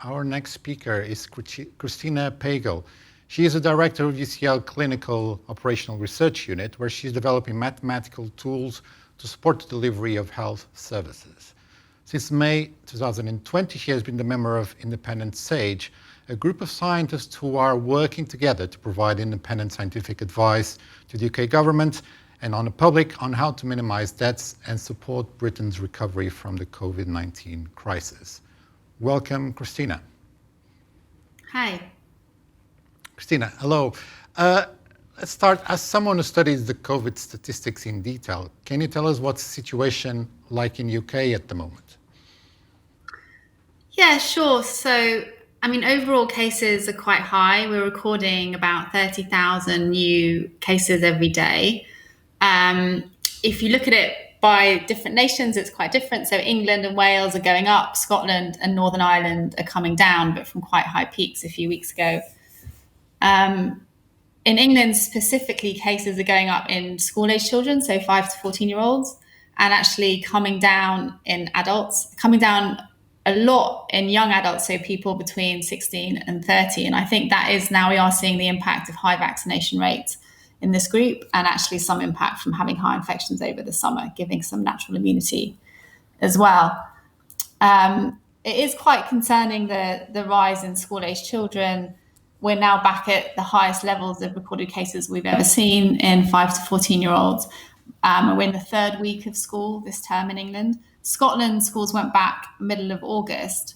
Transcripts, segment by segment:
Our next speaker is Christina Pagel. She is a director of UCL Clinical Operational Research Unit, where she's developing mathematical tools to support the delivery of health services. Since May 2020, she has been the member of Independent SAGE, a group of scientists who are working together to provide independent scientific advice to the UK government and on the public on how to minimize deaths and support Britain's recovery from the Covid-19 crisis. Welcome, Christina. Hi. Christina, hello. Let's start. As someone who studies the COVID statistics in detail, can you tell us what's the situation like in UK at the moment? Yeah, sure. So, overall cases are quite high. We're recording about 30,000 new cases every day. If you look at it by different nations, it's quite different. So England and Wales are going up, Scotland and Northern Ireland are coming down, but from quite high peaks a few weeks ago. In England specifically, cases are going up in school-age children, so 5 to 14-year-olds, and actually coming down in adults, coming down a lot in young adults, so people between 16 and 30. And I think that is now we are seeing the impact of high vaccination rates in this group, and actually some impact from having high infections over the summer, giving some natural immunity as well. It is quite concerning, the rise in school-age children. We're now back at the highest levels of recorded cases we've ever seen in 5 to 14-year-olds. We're in the third week of school this term in England. Scotland schools went back middle of August,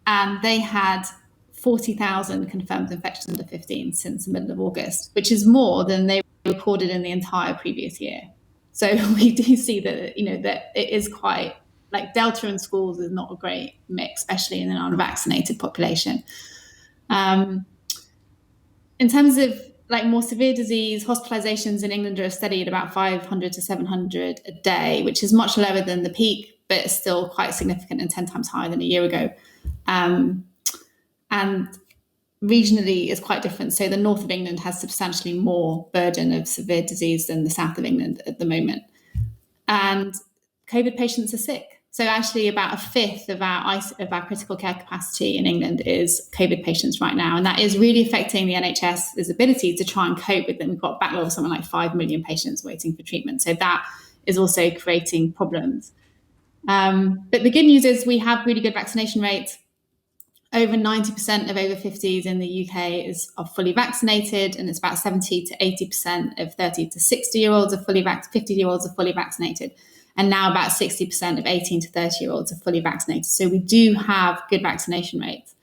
and they had 40,000 confirmed infections under 15 since the middle of August, which is more than they recorded in the entire previous year. So we do see that, that it is quite, like, Delta in schools is not a great mix, especially in an unvaccinated population. In terms of more severe disease, hospitalizations in England are steady at about 500 to 700 a day, which is much lower than the peak, but still quite significant and 10 times higher than a year ago. And regionally is quite different. So the north of England has substantially more burden of severe disease than the south of England at the moment. And COVID patients are sick. So actually about a fifth of our critical care capacity in England is COVID patients right now. And that is really affecting the NHS's ability to try and cope with them. We've got a backlog of something like 5 million patients waiting for treatment. So that is also creating problems. But the good news is we have really good vaccination rates. Over 90% of over 50s in the UK are fully vaccinated, and it's about 70 to 80% of 30 to 60-year-olds are 50-year-olds are fully vaccinated. And now about 60% of 18 to 30-year-olds are fully vaccinated. So we do have good vaccination rates.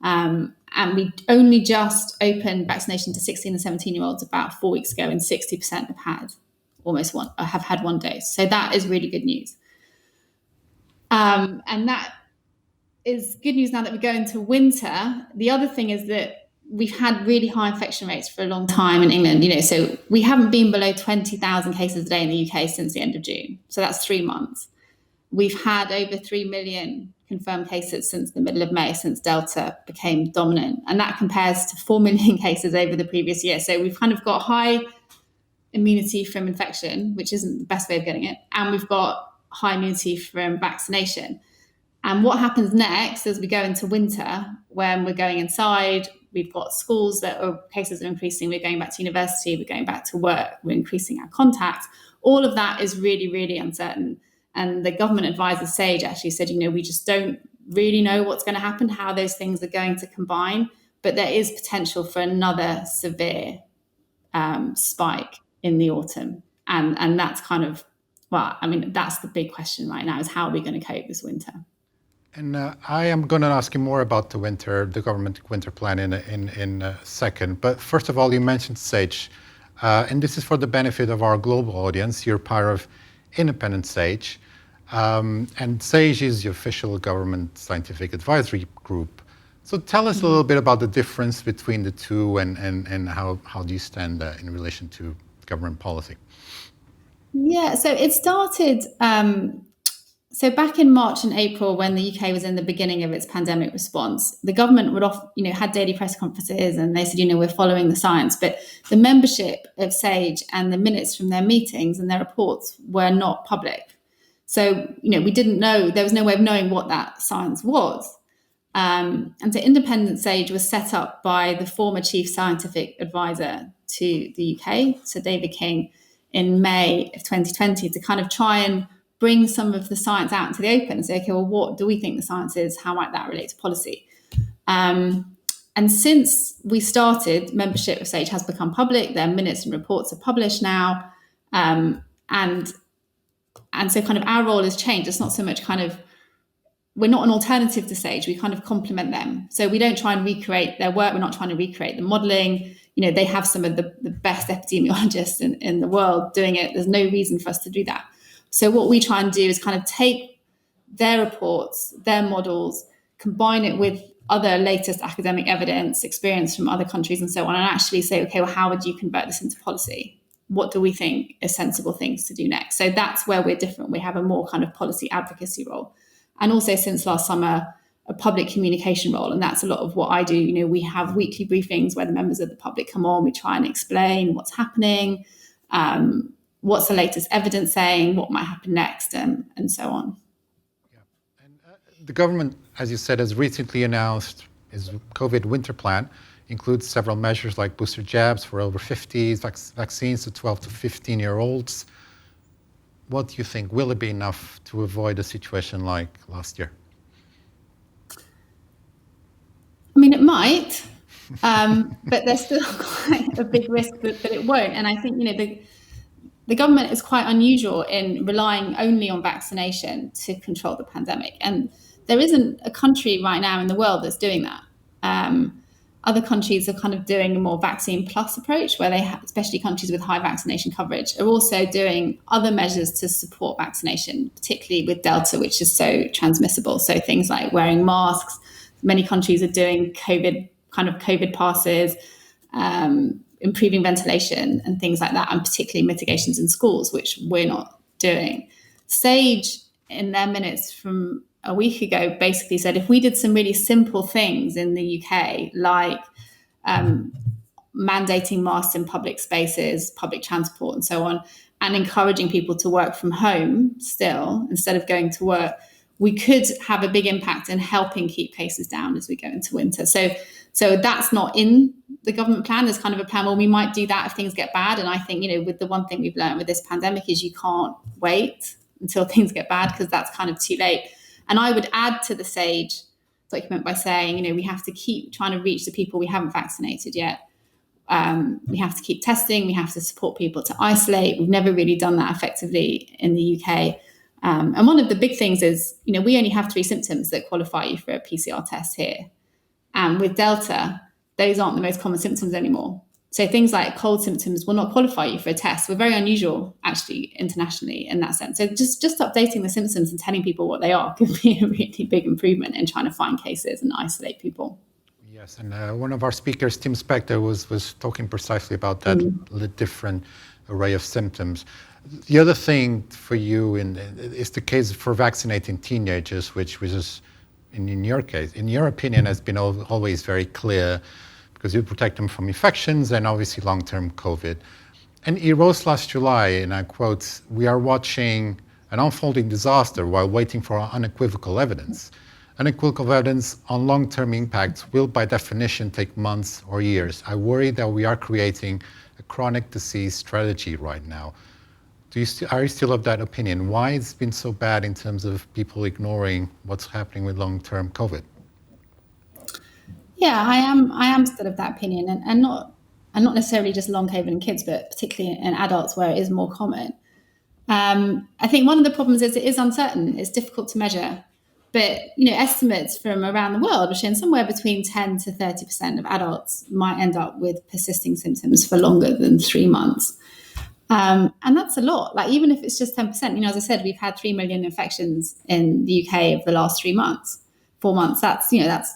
And we only just opened vaccination to 16 and 17-year-olds about 4 weeks ago, and 60% have had one dose. So that is really good news. And that is good news now that we go into winter. The other thing is that we've had really high infection rates for a long time in England, so we haven't been below 20,000 cases a day in the UK since the end of June. So that's 3 months. We've had over 3 million confirmed cases since the middle of May, since Delta became dominant. And that compares to 4 million cases over the previous year. So we've kind of got high immunity from infection, which isn't the best way of getting it. And we've got high immunity from vaccination. And what happens next as we go into winter, when we're going inside, we've got schools cases are increasing, we're going back to university, we're going back to work, we're increasing our contacts. All of that is really, really uncertain. And the government advisor, SAGE, actually said, we just don't really know what's going to happen, how those things are going to combine. But there is potential for another severe spike in the autumn. And that's that's the big question right now, is how are we going to cope this winter? And I am going to ask you more about the government winter plan in a second. But first of all, you mentioned SAGE. And this is for the benefit of our global audience. You're part of Independent SAGE. And SAGE is the official government scientific advisory group. So tell us a little bit about the difference between the two, and how do you stand in relation to government policy? Yeah, so it started... So back in March and April, when the UK was in the beginning of its pandemic response, the government had daily press conferences, and they said, we're following the science. But the membership of SAGE and the minutes from their meetings and their reports were not public. So, we didn't know, there was no way of knowing what that science was. And so Independent Sage was set up by the former chief scientific advisor to the UK, so David King, in May of 2020 to kind of try and bring some of the science out into the open and say, okay, well, what do we think the science is? How might that relate to policy? And since we started, membership of SAGE has become public. Their minutes and reports are published now. And so kind of our role has changed. It's not so much kind of, we're not an alternative to SAGE. We kind of complement them. So we don't try and recreate their work. We're not trying to recreate the modelling. They have some of the best epidemiologists in the world doing it. There's no reason for us to do that. So what we try and do is kind of take their reports, their models, combine it with other latest academic evidence, experience from other countries and so on, and actually say, okay, well, how would you convert this into policy? What do we think are sensible things to do next? So that's where we're different. We have a more kind of policy advocacy role. And also since last summer, a public communication role. And that's a lot of what I do. We have weekly briefings where the members of the public come on. We try and explain what's happening, what's the latest evidence saying, what might happen next, and so on. Yeah. And the government, as you said, has recently announced its COVID winter plan, includes several measures like booster jabs for over 50s, vaccines to 12 to 15-year-olds. What do you think? Will it be enough to avoid a situation like last year? I mean, it might, but there's still quite a big risk that it won't. And I think, the government is quite unusual in relying only on vaccination to control the pandemic. And there isn't a country right now in the world that's doing that. Other countries are kind of doing a more vaccine plus approach, where they have, especially countries with high vaccination coverage, are also doing other measures to support vaccination, particularly with Delta, which is so transmissible. So things like wearing masks. Many countries are doing COVID passes, improving ventilation and things like that, and particularly mitigations in schools, which we're not doing. SAGE, in their minutes from a week ago, basically said if we did some really simple things in the UK, like mandating masks in public spaces, public transport and so on, and encouraging people to work from home still instead of going to work, we could have a big impact in helping keep cases down as we go into winter. So that's not in the government plan. There's kind of a plan, well, we might do that if things get bad. And I think, with the one thing we've learned with this pandemic is you can't wait until things get bad, because that's kind of too late. And I would add to the SAGE document by saying, we have to keep trying to reach the people we haven't vaccinated yet. We have to keep testing. We have to support people to isolate. We've never really done that effectively in the UK. And one of the big things is, we only have 3 symptoms that qualify you for a PCR test here. And with Delta, those aren't the most common symptoms anymore. So things like cold symptoms will not qualify you for a test. We're very unusual, actually, internationally in that sense. So just updating the symptoms and telling people what they are could be a really big improvement in trying to find cases and isolate people. Yes, and one of our speakers, Tim Spector, was talking precisely about that, the different array of symptoms. The other thing for you is the case for vaccinating teenagers, which is, in your case, in your opinion, has been always very clear, because you protect them from infections and obviously long-term COVID. And he wrote last July, and I quote, "We are watching an unfolding disaster while waiting for unequivocal evidence. Unequivocal evidence on long-term impacts will by definition take months or years. I worry that we are creating a chronic disease strategy right now." Are you still of that opinion? Why it's been so bad in terms of people ignoring what's happening with long-term COVID? Yeah, I am still of that opinion, and not necessarily just long COVID in kids, but particularly in adults where it is more common. I think one of the problems is it is uncertain. It's difficult to measure, but estimates from around the world are showing somewhere between 10 to 30% of adults might end up with persisting symptoms for longer than 3 months. And that's a lot. Like, even if it's just 10%, as I said, we've had 3 million infections in the UK over the last 4 months. That's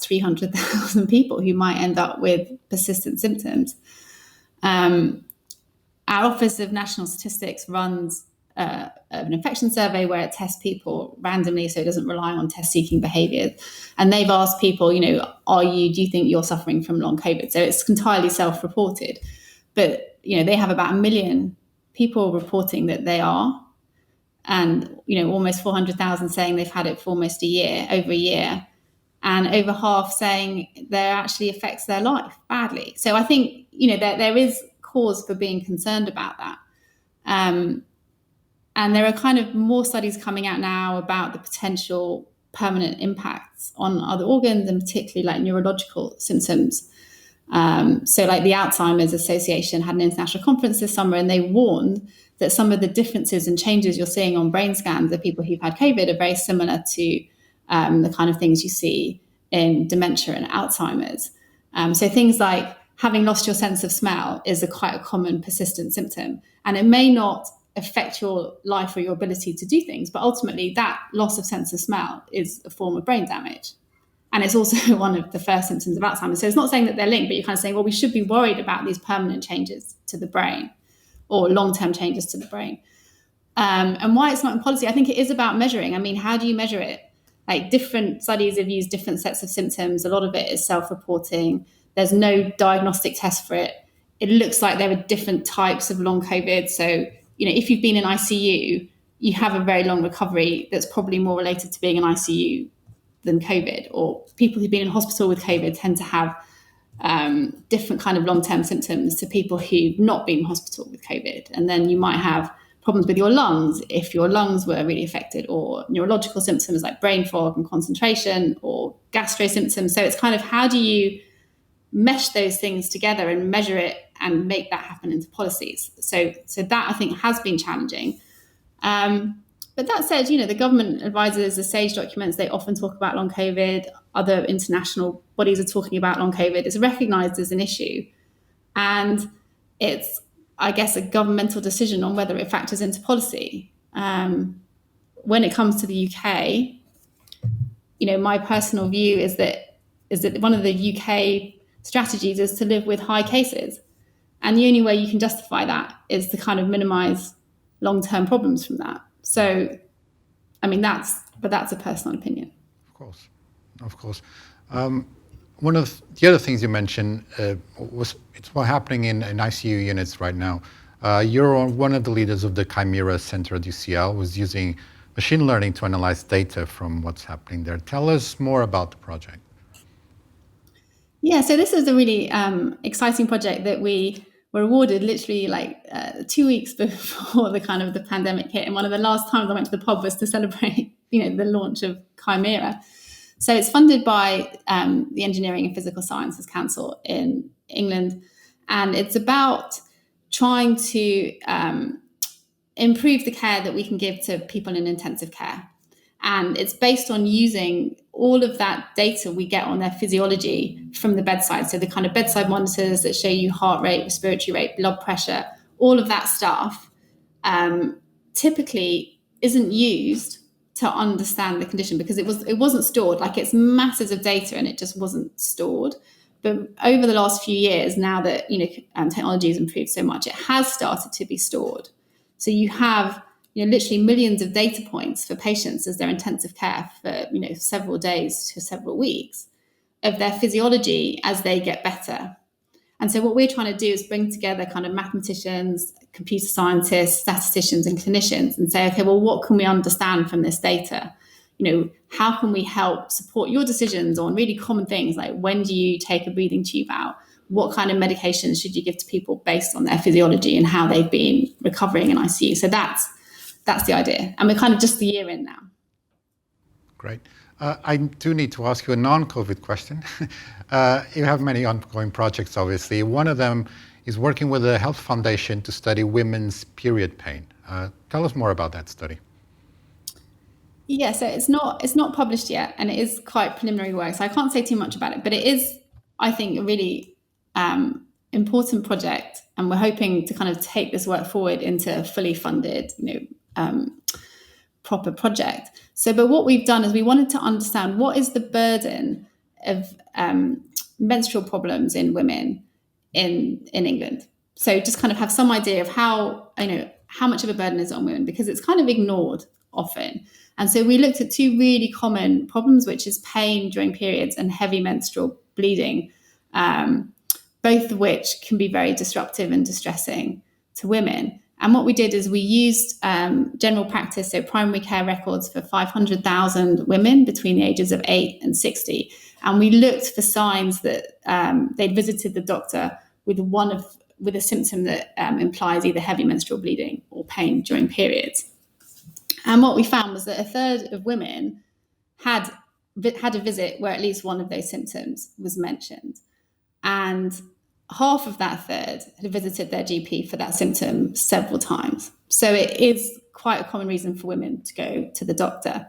300,000 people who might end up with persistent symptoms. Our Office of National Statistics runs an infection survey where it tests people randomly, so it doesn't rely on test-seeking behaviours. And they've asked people, do you think you're suffering from long COVID? So it's entirely self-reported. But, they have about 1 million people reporting that they are, and, almost 400,000 saying they've had it for almost over a year. and over half saying that actually affects their life badly. So I think, there is cause for being concerned about that. And there are kind of more studies coming out now about the potential permanent impacts on other organs, and particularly like neurological symptoms. So like the Alzheimer's Association had an international conference this summer, and they warned that some of the differences and changes you're seeing on brain scans of people who've had COVID are very similar to the kind of things you see in dementia and Alzheimer's. So things like having lost your sense of smell is quite a common persistent symptom, and it may not affect your life or your ability to do things, but ultimately that loss of sense of smell is a form of brain damage. And it's also one of the first symptoms of Alzheimer's. So it's not saying that they're linked, but you're kind of saying, well, we should be worried about these permanent changes to the brain or long-term changes to the brain. And why it's not in policy, I think it is about measuring. I mean, how do you measure it? Like, different studies have used different sets of symptoms. A lot of it is self-reporting. There's no diagnostic test for it. It looks like there are different types of long COVID. So, if you've been in ICU, you have a very long recovery that's probably more related to being in ICU than COVID. Or people who've been in hospital with COVID tend to have different kind of long-term symptoms to people who've not been in hospital with COVID. And then you might have problems with your lungs if your lungs were really affected, or neurological symptoms like brain fog and concentration, or gastro symptoms. So it's kind of, how do you mesh those things together and measure it and make that happen into policies? So that, I think, has been challenging. But that said, the government advises, the SAGE documents, they often talk about long COVID. Other international bodies are talking about long COVID. It's recognised as an issue. And it's, I guess, a governmental decision on whether it factors into policy. When it comes to the UK, my personal view is that one of the UK strategies is to live with high cases. And the only way you can justify that is to kind of minimise long-term problems from that. So, I mean, that's a personal opinion. Of course. One of the other things you mentioned was it's what's happening in ICU units right now. You're one of the leaders of the Chimera Center at UCL, was using machine learning to analyze data from what's happening there. Tell us more about the project. Yeah, so this is a really exciting project that we were awarded literally 2 weeks before the pandemic hit. And one of the last times I went to the pub was to celebrate, the launch of Chimera. So it's funded by the Engineering and Physical Sciences Council in England. And it's about trying to improve the care that we can give to people in intensive care. And it's based on using all of that data we get on their physiology from the bedside. So the kind of bedside monitors that show you heart rate, respiratory rate, blood pressure, all of that stuff typically isn't used to understand the condition, because it wasn't stored. Like, it's masses of data and it just wasn't stored. But over the last few years, now that technology has improved so much, it has started to be stored. So you have literally millions of data points for patients as they're intensive care for several days to several weeks of their physiology as they get better. And so what we're trying to do is bring together kind of mathematicians, computer scientists, statisticians, and clinicians, and say, okay, well, what can we understand from this data? How can we help support your decisions on really common things like, when do you take a breathing tube out? What kind of medications should you give to people based on their physiology and how they've been recovering in ICU? So that's the idea. And we're kind of just a year in now. Great. I do need to ask you a non-COVID question. You have many ongoing projects, obviously. One of them is working with the Health Foundation to study women's period pain. Tell us more about that study. Yeah, so it's not published yet, and it is quite preliminary work, so I can't say too much about it. But it is, I think, a really important project, and we're hoping to kind of take this work forward into a fully funded, proper project. But what we've done is we wanted to understand what is the burden of menstrual problems in women in England. So just kind of have some idea of how much of a burden is it on women, because it's kind of ignored often. And so we looked at two really common problems, which is pain during periods and heavy menstrual bleeding, both of which can be very disruptive and distressing to women. And what we did is we used general practice, so primary care records for 500,000 women between the ages of 8 and 60. And we looked for signs that they'd visited the doctor with a symptom that implies either heavy menstrual bleeding or pain during periods. And what we found was that a third of women had a visit where at least one of those symptoms was mentioned. And half of that third had visited their GP for that symptom several times. So it is quite a common reason for women to go to the doctor.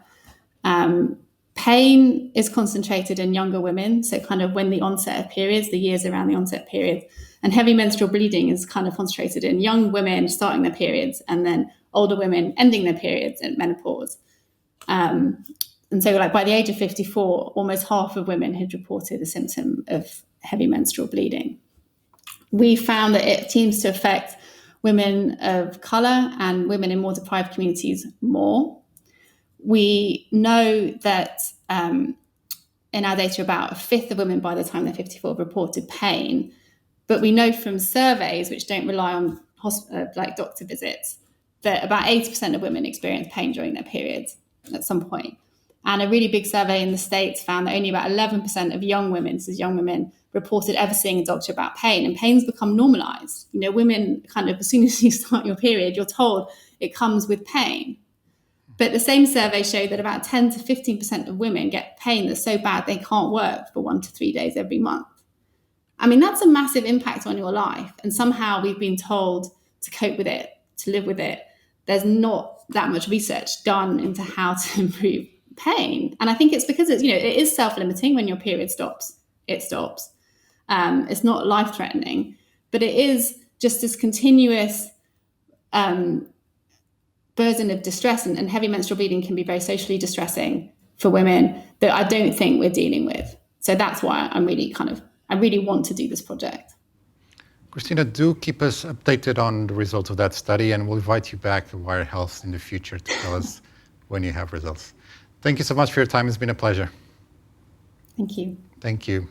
Pain is concentrated in younger women, so kind of when the onset of periods, the years around the onset period. And heavy menstrual bleeding is kind of concentrated in young women starting their periods and then older women ending their periods at menopause. And so like by the age of 54, almost half of women had reported a symptom of heavy menstrual bleeding. We found that it seems to affect women of colour and women in more deprived communities more. We know that in our data, about a fifth of women by the time they're 54 reported pain. But we know from surveys, which don't rely on like doctor visits, that about 80% of women experience pain during their periods at some point. And a really big survey in the States found that only about 11% of young women, this is young women, reported ever seeing a doctor about pain. And pain's become normalized. You know, women kind of, as soon as you start your period, you're told it comes with pain. But the same survey showed that about 10 to 15% of women get pain that's so bad they can't work for 1 to 3 days every month. I mean, that's a massive impact on your life. And somehow we've been told to cope with it, to live with it. There's not that much research done into how to improve pain. And I think it's because it is self-limiting. When your period stops, it stops. It's not life-threatening, but it is just this continuous burden of distress, and heavy menstrual bleeding can be very socially distressing for women that I don't think we're dealing with. So that's why I really want to do this project. Christina, do keep us updated on the results of that study, and we'll invite you back to Wire Health in the future to tell us when you have results. Thank you so much for your time. It's been a pleasure. Thank you. Thank you.